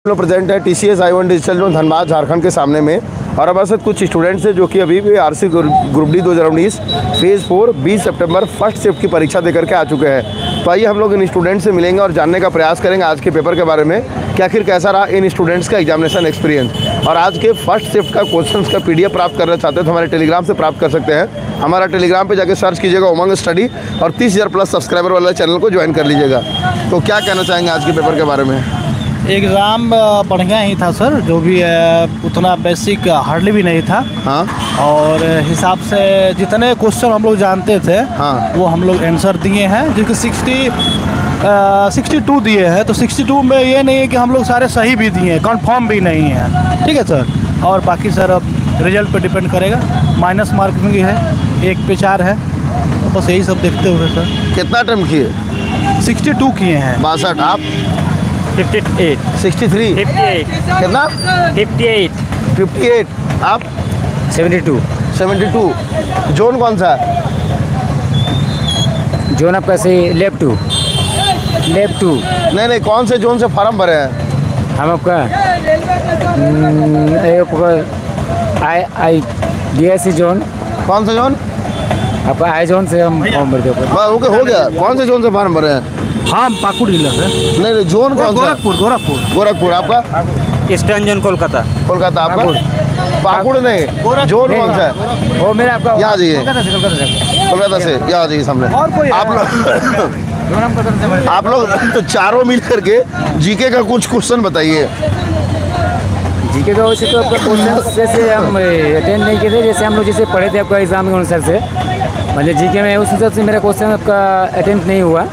लोग प्रेजेंट है TCS I-1 digital zone Dhanbad Jharkhand के सामने में। और हमारे साथ कुछ स्टूडेंट्स हैं जो कि अभी भी RC ग्रुप D 2019 फेज़ 4 20 सितंबर फर्स्ट शिफ्ट की परीक्षा देकर के आ चुके हैं। तो आइए हम लोग इन स्टूडेंट्स से मिलेंगे और जानने का प्रयास करेंगे आज के पेपर के बारे में कि आखिर कैसा रहा इन स्टूडेंट्स का एग्जामिनेशन एक्सपीरियंस। और आज के फर्स्ट शिफ्ट का क्वेश्चन का PDF प्राप्त करना चाहते हैं तो हमारे टेलीग्राम से प्राप्त कर सकते हैं। हमारा टेलीग्राम पे जाके सर्च कीजिएगा उमंग स्टडी और 30,000 प्लस सब्सक्राइबर वाला चैनल को ज्वाइन कर लीजिएगा। तो क्या कहना चाहेंगे आज के पेपर के बारे में? एग्ज़ाम बढ़िया ही था सर, जो भी उतना बेसिक हार्डली भी नहीं था। हाँ। और हिसाब से जितने क्वेश्चन हम लोग जानते थे हाँ वो हम लोग आंसर दिए हैं, जिसके 62 दिए हैं। तो 62 में ये नहीं है कि हम लोग सारे सही भी दिए हैं, कन्फर्म भी नहीं है। ठीक है सर। और बाकी सर अब रिजल्ट पे डिपेंड करेगा। माइनस मार्किंग भी है, 1 पे 4 है। तो बस यही सब देखते हुए सर। कितना अटेम्प्ट किए? 62 किए हैं। 62। आप? 58 63 58 कितना? 58 आप? 72 जोन कौन सा है? जोन आपका से लेफ्ट टू नहीं कौन से जोन से फॉर्म भरे हैं? हम आपका आई DSC जोन। कौन सा जोन? आपका आई जोन से हम फॉर्म भरते हैं। हो गया। कौन से जोन से फॉर्म भरे हैं? हाँ, पाकुड़ जिला से। नहीं जोन कौन सा? गोरखपुर। आपका? Eastern zone Kolkata. आपका? पाकुड़ नहीं, जोन कौन सा है? वो मेरा आपका यहाँ जाइए, कोलकाता से यहाँ जाइए सामने। आप लोग तो चारों मिल करके जीके का कुछ क्वेश्चन बताइए। जीके का वैसे तो आपका क्वेश्चन जैसे हम अटेंड नहीं किए थे, जैसे हम लोग जैसे पढ़े थे आपका एग्जाम के अनुसार से, मतलब जीके में उस हिसाब से मेरा क्वेश्चन आपका अटेंड नहीं हुआ।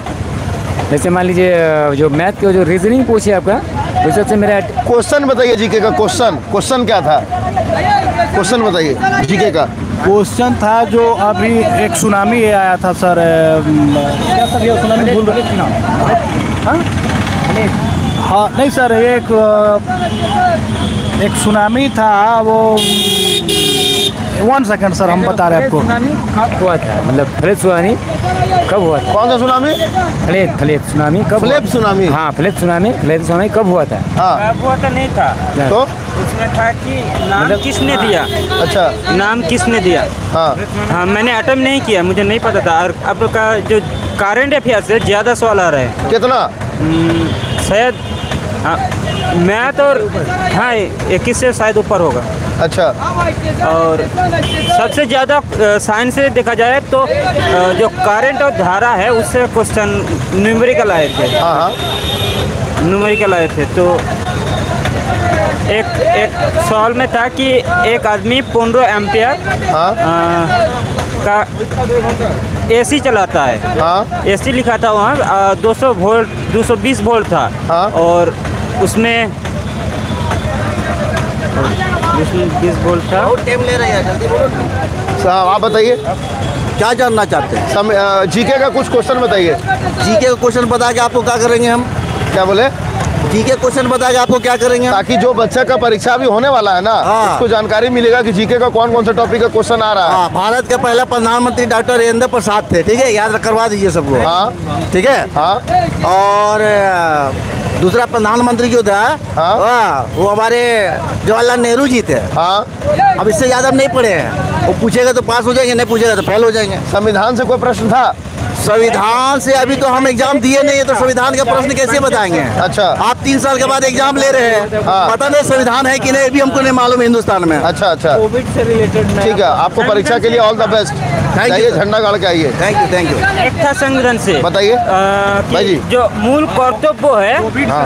जैसे मान लीजिए जो मैथ के जो रीजनिंग पूछे आपका, उस हिसाब से मेरा क्वेश्चन बताइए। जीके का क्वेश्चन क्या था? क्वेश्चन बताइए जीके का। क्वेश्चन था जो अभी एक सुनामी आया था सर, क्या सर ये सुनामी भूल रहे थे? हाँ नहीं सर, एक सुनामी था वो। 1 सेकंड सर, हम बता रहे हैं आपको। सुनामी कब हुआ था, मतलब फ्लेप सुनामी कब हुआ था? कौन सा सुनामी? फ्लेप सुनामी कब? फ्लेप सुनामी। हाँ, फ्लेप सुनामी कब हुआ था? हाँ, कब हुआ था नहीं था तो उसमें था कि नाम किसने दिया। अच्छा, नाम किसने दिया? हाँ मैंने अटेम्प्ट नहीं किया, मुझे नहीं पता था। और आपका जो करंट अफेयर से ज़्यादा सवाल आ रहे हैं। कितना? शायद मैथ और 21 से शायद ऊपर होगा। अच्छा। और सबसे ज़्यादा साइंस से देखा जाए तो जो करंट और धारा है उससे क्वेश्चन न्यूमेरिकल आए थे। हाँ, न्यूमेरिकल आए थे। तो एक सवाल में था कि एक आदमी 15 एम्पियर का AC चलाता है। हाँ। AC लिखा था वहाँ, 200 वोल्ट 220 वोल्ट था। हाँ। और उसमें 20 वोल्ट था। साहब आप बताइए क्या जानना चाहते हैं? जीके का कुछ क्वेश्चन बताइए। जीके का क्वेश्चन बता के आपको क्या करेंगे हम? क्या बोले? जीके क्वेश्चन बता के आपको क्या करेंगे? ताकि जो बच्चा का परीक्षा भी होने वाला है ना, उसको जानकारी मिलेगा कि जीके का कौन कौन सा टॉपिक का क्वेश्चन आ रहा है। भारत के पहले प्रधानमंत्री डॉक्टर राजेंद्र प्रसाद थे। ठीक है, याद करवा दीजिए सबको। हाँ ठीक है। हाँ। और दूसरा प्रधानमंत्री जो था वो हमारे जवाहरलाल नेहरू जी थे। हाँ। अब इससे ज़्यादा नहीं पढ़े हैं। वो पूछेगा तो पास हो जाएंगे, नहीं पूछेगा तो फेल हो जाएंगे। संविधान से कोई प्रश्न था? संविधान से अभी तो हम एग्जाम दिए नहीं है, तो संविधान का प्रश्न कैसे बताएंगे? अच्छा। आप 3 साल के बाद एग्जाम ले रहे हैं। पता नहीं संविधान है कि नहीं, भी हमको नहीं मालूम हिंदुस्तान में। अच्छा। कोविड से रिलेटेड। ठीक है, आपको परीक्षा के लिए ऑल द बेस्ट। जाइए, झंडा गाड़ के आइए। Thank you. एक था संविधान से। बताइए भाई जी। जो मूल कर्तव्य है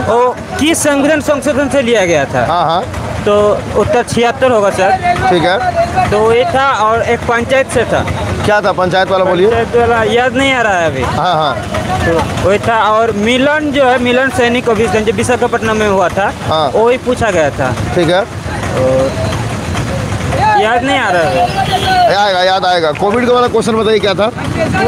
वो किस संविधान संशोधन से लिया गया था? हाँ। तो उत्तर 76 होगा सर। ठीक है। तो ये था। और एक पंचायत से था। क्या था पंचायत वाला? बोलिए। पंचायत वाला याद नहीं आ रहा है अभी। हाँ। तो वही था। और मिलन जो है, मिलन सैनिक अभियान जो विशाखापट्टनम में हुआ था, वही पूछा गया था। ठीक है। याद नहीं आ रहा है। याद आएगा। कोविड का वाला क्वेश्चन बताइए क्या था?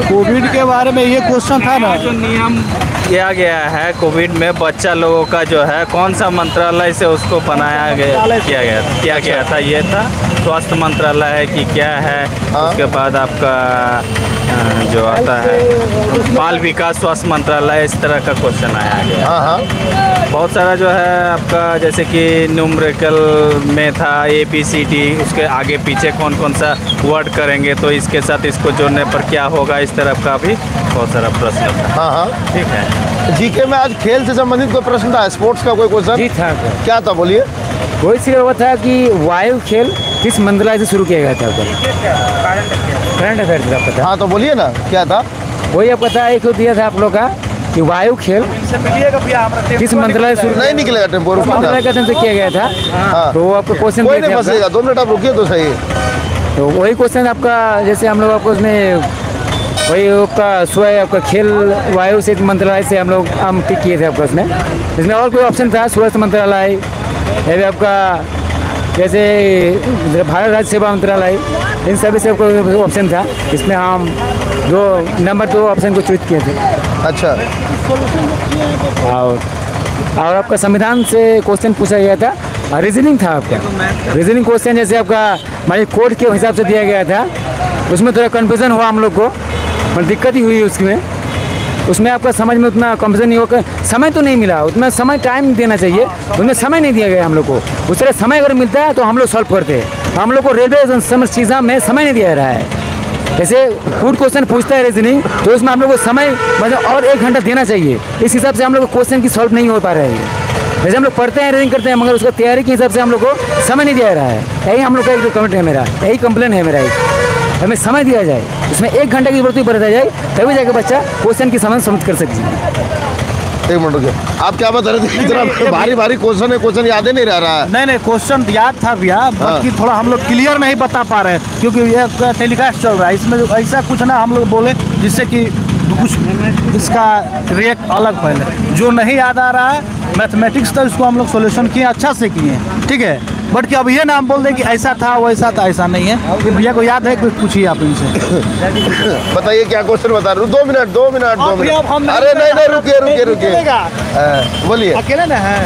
कोविड के बारे में ये क्वेश्चन था ना, जो नियम किया गया है कोविड में बच्चा लोगों का जो है कौन सा मंत्रालय से उसको बनाया गया किया गया था? ये था स्वास्थ्य मंत्रालय है कि क्या है? उसके बाद आपका जो आता है बाल विकास स्वास्थ्य मंत्रालय, इस तरह का क्वेश्चन आया गया। हाँ हाँ, बहुत सारा जो है आपका, जैसे कि न्यूमेरिकल में था ABCD, उसके आगे पीछे कौन कौन सा वर्ड करेंगे तो इसके साथ इसको जोड़ने पर क्या होगा, इस तरफ का भी बहुत सारा प्रश्न था। हाँ हाँ, ठीक है। जीके में आज खेल से संबंधित कोई प्रश्न था, स्पोर्ट्स का कोई क्वेश्चन? जी था। क्या था, बोलिए। वही चीज़ हुआ था कि वायु खेल किस मंत्रालय से शुरू किया गया था? करंट अफेयर था आपका। हाँ तो बोलिए ना, क्या था? वही आपका था, एक दिया था आप लोग का कि वायु खेल किस मंत्रालय से शुरू, नहीं निकलेगा टेम्पो, मंत्रालय का से किया गया था। हाँ। तो वो आपका क्वेश्चन कोई नहीं फंसेगा, 2 मिनट आप रुकिए तो सही। तो वही क्वेश्चन आपका, जैसे हम लोग आपको उसमें वही आपका स्वयं आपका खेल वायु से मंत्रालय से हम टिक किए थे आपका उसमें। इसमें और कोई ऑप्शन था, स्वास्थ्य मंत्रालय, या फिर आपका जैसे भारत राज्य सेवा मंत्रालय, इन सभी से कोई ऑप्शन था। इसमें हम नंबर 2 ऑप्शन को चूज किए थे। अच्छा, और आपका संविधान से क्वेश्चन पूछा गया था, रीजनिंग था आपका। रीजनिंग क्वेश्चन जैसे आपका हमारे कोड के हिसाब से दिया गया था, उसमें थोड़ा कन्फ्यूज़न हुआ हम लोग को, मतलब दिक्कत ही हुई उसमें आपका समझ में उतना कंफ्यूजन नहीं होकर, समय तो नहीं मिला, उतना समय टाइम देना चाहिए, उनमें समय नहीं दिया गया हम लोग को। उस तरह समय अगर मिलता है तो हम लोग सॉल्व करते हैं। हम लोग को रेलवे समस्या में समय नहीं दिया रहा है। जैसे फूड क्वेश्चन पूछता है रीजनिंग, तो उसमें हम लोग को समय मतलब और 1 घंटा देना चाहिए। इस हिसाब से हम लोग को क्वेश्चन की सॉल्व नहीं हो पा रहे हैं। जैसे हम लोग पढ़ते हैं, रीडिंग करते हैं, मगर उसका तैयारी के हिसाब से हम लोग को समय नहीं दिया रहा है। यही हम लोग का एक कमेंट है, मेरा यही कंप्लेन है मेरा। हमें समय दिया जाए, उसमें 1 घंटे की जरूरत बढ़ता जाए, तभी जाकर बच्चा क्वेश्चन की समझ कर सकती। 1 मिनट रुकिए, आप क्या बता रहे थे? इतना भारी भारी क्वेश्चन है, क्वेश्चन याद ही नहीं रह रहा है। नहीं क्वेश्चन याद था भैया, बाकी थोड़ा हम लोग क्लियर नहीं बता पा रहे हैं, क्योंकि ये टेलीकास्ट चल रहा है, इसमें ऐसा कुछ ना हम लोग बोले जिससे कि कुछ इसका रिएक्ट अलग। पहले जो नहीं याद आ रहा है मैथमेटिक्स, तो इसको हम लोग सोल्यूशन किए, अच्छा से किए, ठीक है। बट कि अब ये ना हम बोल दें कि ऐसा था वैसा था, ऐसा नहीं है। ये भैया को याद है, कुछ पूछिए आप इनसे। बताइए क्या क्वेश्चन बता रहे हो? 2 मिनट 2 मिनट 2 मिनट। अरे नहीं, रुकिए, बोलिए। अकेले ना है।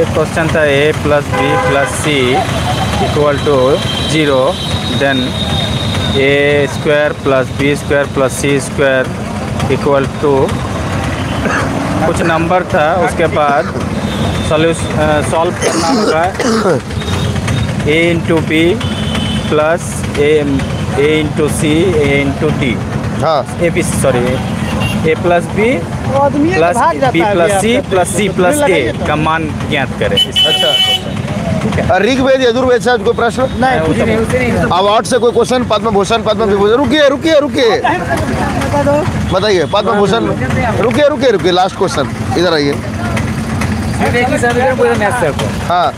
एक क्वेश्चन था A + B + C = 0, then A² + B² + C² = कुछ नंबर था, उसके बाद सॉल्व करना होगा A × B + A × C A × D। हाँ, A + B + B + C + C + A का मान ज्ञात करें। अच्छा, ऋग्वेद यजुर्वेद से कोई प्रश्न? नहीं। अवार्ड से कोई क्वेश्चन? पद्म भूषण, पद्म विभूषण? रुकिए, बताइए। पद्म भूषण, रुकिए, लास्ट क्वेश्चन, इधर आइए। हाँ,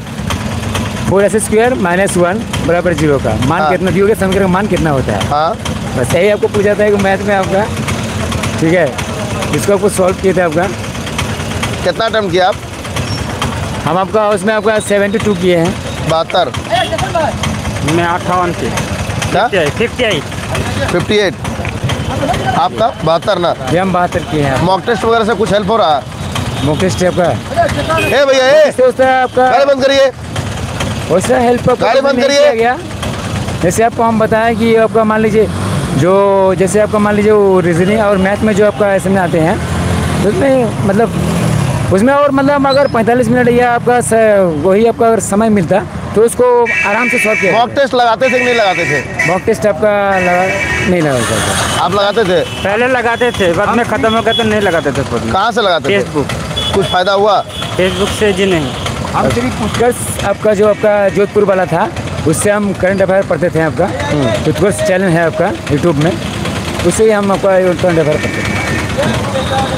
4x² - 1 = 0 का मान हाँ। कितना दियोगे, समीकरण का मान कितना होता है? हाँ, बस यही आपको पूछा था कि मैथ में आपका, ठीक है, इसको आपको सॉल्व किए थे आपका। कितना अटेम्प्ट किया आप? हम आपका उसमें आपका 72 किए हैं। 72? मैं 58 के। क्या? 58। आपका 72 ना? ये हम 72 किए हैं। मॉक टेस्ट वगैरह से कुछ हेल्प हो रहा है? मॉक टेस्ट आपका ए भैया, उस तरह आपका गाड़ी बंद करिए। उस तरह हेल्प गाड़ी बंद नहीं करिए। किया गया। जैसे आपको हम बताएं कि आपका मान लीजिए जैसे आपका मान लीजिए वो रीजनिंग और मैथ में जो आपका ऐसे में आते हैं, उसमें मतलब उसमें और मतलब अगर 45 मिनट या आपका वही आपका अगर समय मिलता तो उसको आराम से सॉल्व किया। मॉक टेस्ट लगाते थे कि नहीं लगाते थे? मॉक टेस्ट आपका नहीं लगा। आप लगाते थे? पहले लगाते थे, बाद में खत्म हो गया तो नहीं लगाते थे। कहाँ से लगाते थे? फेसबुक। कुछ फायदा हुआ? फेसबुक से जी नहीं। हम सिर्फ उत्कर्ष आपका जो आपका जोधपुर वाला था, उससे हम करंट अफेयर पढ़ते थे आपका। उत्कर्ष चैनल है आपका यूट्यूब में, उससे ही हम आपका करंट अफेयर पढ़ते थे।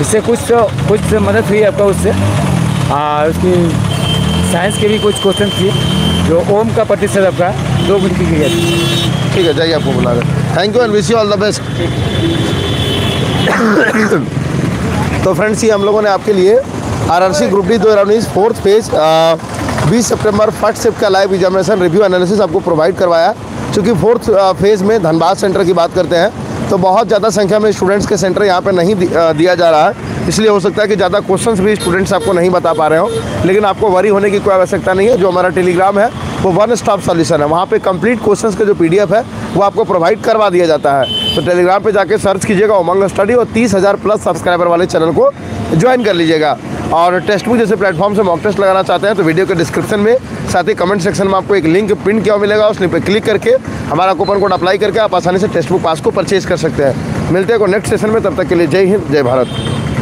इससे कुछ मदद हुई आपका उससे। और उसकी साइंस के भी कुछ क्वेश्चन थी, जो ओम का प्रतिशत आपका 2 गुण की क्रिया थी। ठीक है, जाइए, आपको बुला रहे। Thank you and wish you all the best. तो फ्रेंड्स, ये हम लोगों ने आपके लिए RRC group D 2019 4th phase 20 सितंबर फर्स्ट शिफ्ट का लाइव एग्जामिनेशन रिव्यू एनालिसिस आपको प्रोवाइड करवाया। चूँकि 4th फेज़ में धनबाद सेंटर की बात करते हैं तो बहुत ज़्यादा संख्या में स्टूडेंट्स के सेंटर यहाँ पे नहीं दिया जा रहा है, इसलिए हो सकता है कि ज़्यादा क्वेश्चंस भी स्टूडेंट्स आपको नहीं बता पा रहे हो। लेकिन आपको वरी होने की कोई आवश्यकता नहीं है। जो हमारा टेलीग्राम है वो 1 स्टॉप सॉल्यूशन है, वहाँ पे कंप्लीट क्वेश्चंस का जो PDF है वो आपको प्रोवाइड करवा दिया जाता है। तो टेलीग्राम पे जाके सर्च कीजिएगा उमंग स्टडी और 30,000 प्लस सब्सक्राइबर वाले चैनल को ज्वाइन कर लीजिएगा। और टेस्ट बुक जैसे प्लेटफॉर्म से मॉक टेस्ट लगाना चाहते हैं तो वीडियो के डिस्क्रिप्शन में साथ ही कमेंट सेक्शन में आपको एक लिंक पिन किया मिलेगा, उस लिंक पर क्लिक करके हमारा कूपन कोड अप्लाई करके आप आसानी से टेस्ट बुक पास को परचेज कर सकते हैं। मिलते हैं को नेक्स्ट सेशन में, तब तक के लिए जय हिंद, जय भारत।